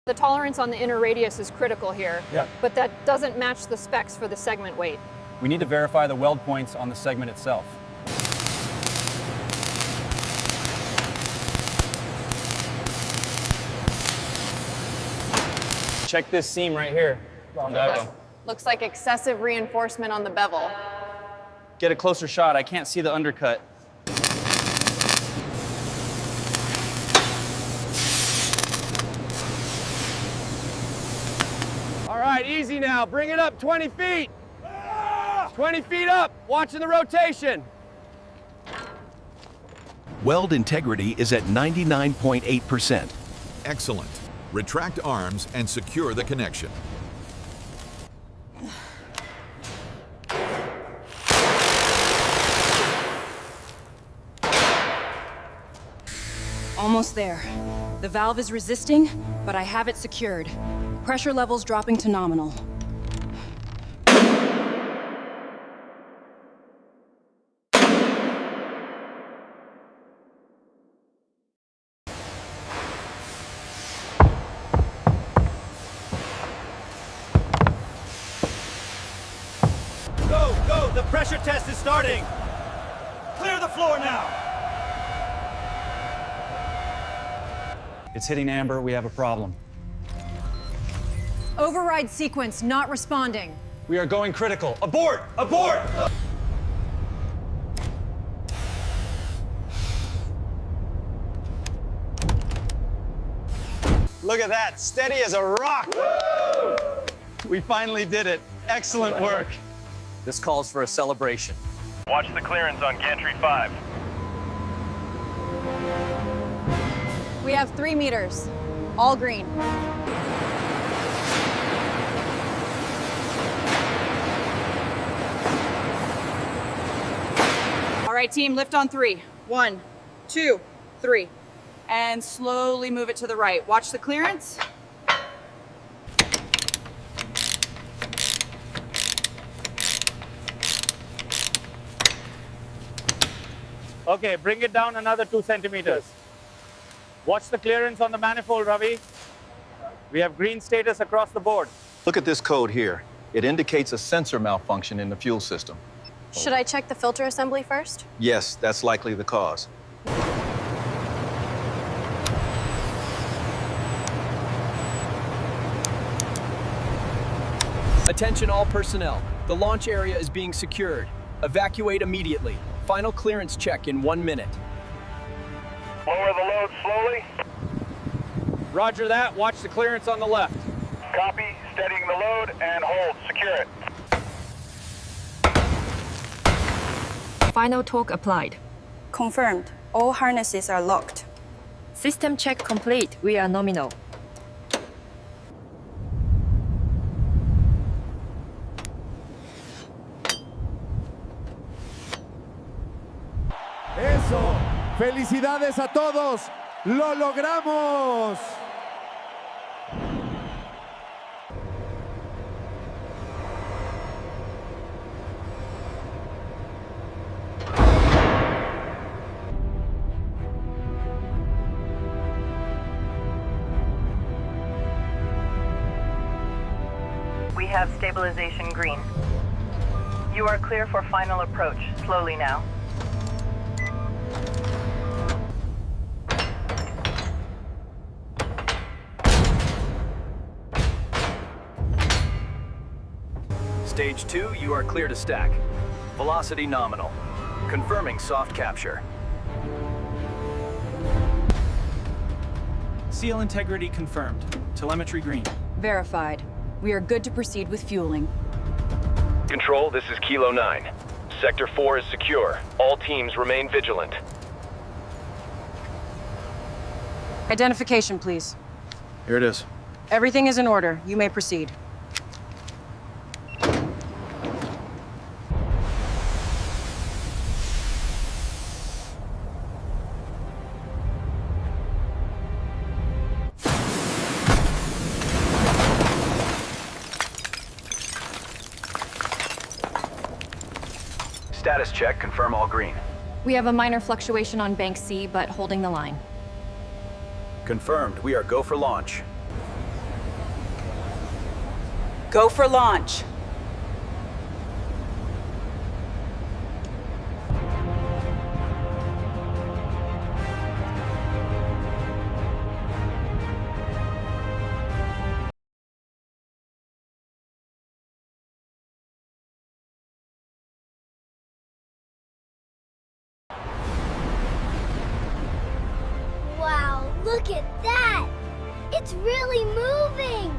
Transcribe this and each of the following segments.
The tolerance on the inner radius is critical here, but that doesn't match the specs for the segment weight. We need to verify the weld points on the segment itself. Check this seam right here. Looks like excessive reinforcement on the bevel. Get a closer shot. I can't see the undercut. All right, easy now. Bring it up 20 feet. 20 feet up, watching the rotation. Weld integrity is at 99.8%. Excellent. Retract arms and secure the connection. Almost there. The valve is resisting, but I have it secured. Pressure levels dropping to nominal. Go, go, the pressure test is starting. Clear the floor now. It's hitting amber. We have a problem. Override sequence not responding. We are going critical. Abort! Abort! Look at that, steady as a rock. Woo! We finally did it. Excellent work. This calls for a celebration. Watch the clearance on gantry 5. We have 3 meters, all green. All right, team, lift on 3. 1, 2, 3. And slowly move it to the right. Watch the clearance. Okay, bring it down another 2 centimeters. Watch the clearance on the manifold, Ravi. We have green status across the board. Look at this code here. It indicates a sensor malfunction in the fuel system. Should I check the filter assembly first? Yes, that's likely the cause. Attention all personnel. The launch area is being secured. Evacuate immediately. Final clearance check in 1 minute. Lower the load slowly. Roger that. Watch the clearance on the left. Copy. Steadying the load and hold. Secure it. Final torque applied. Confirmed. All harnesses are locked. System check complete. We are nominal. Eso. Felicidades a todos. Lo logramos. We have stabilization green. You are clear for final approach. Slowly now. Stage 2, you are clear to stack. Velocity nominal. Confirming soft capture. Seal integrity confirmed. Telemetry green. Verified. We are good to proceed with fueling. Control, this is Kilo 9. Sector 4 is secure. All teams remain vigilant. Identification, please. Here it is. Everything is in order. You may proceed. Status check, confirm all green. We have a minor fluctuation on bank C, but holding the line. Confirmed, we are go for launch. Go for launch. Wow, look at that! It's really moving!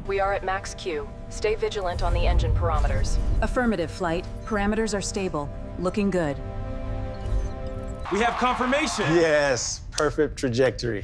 We are at max Q. Stay vigilant on the engine parameters. Affirmative, Flight. Parameters are stable. Looking good. We have confirmation. Yes, perfect trajectory.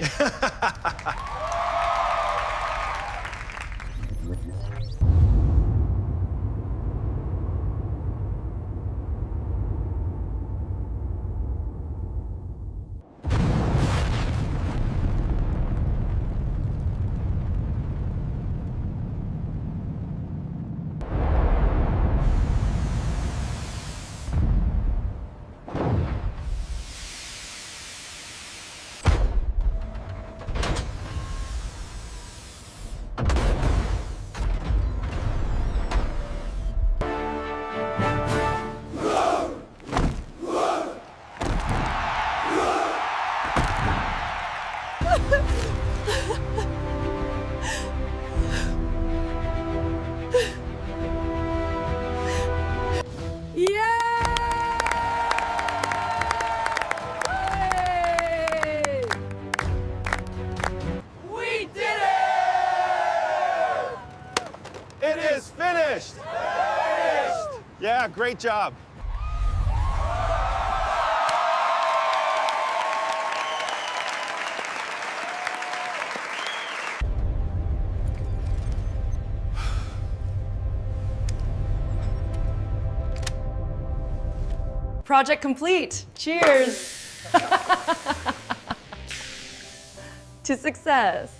Yeah, great job. Project complete. Cheers. To success.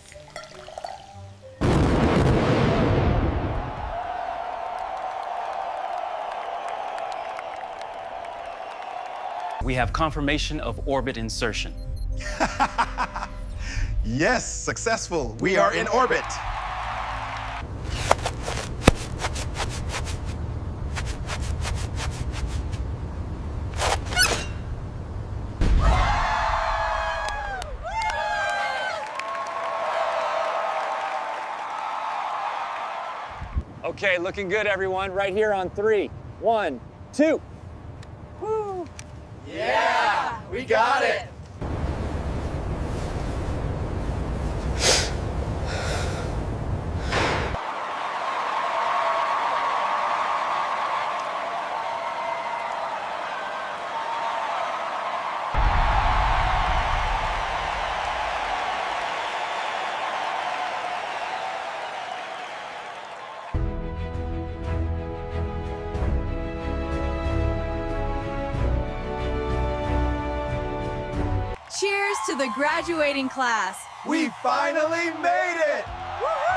We have confirmation of orbit insertion. Yes, successful. We are in orbit. Okay, looking good, everyone. Right here on 3. 1, 2. Woo! Yeah, we got it. Cheers to the graduating class. We finally made it! Woo-hoo!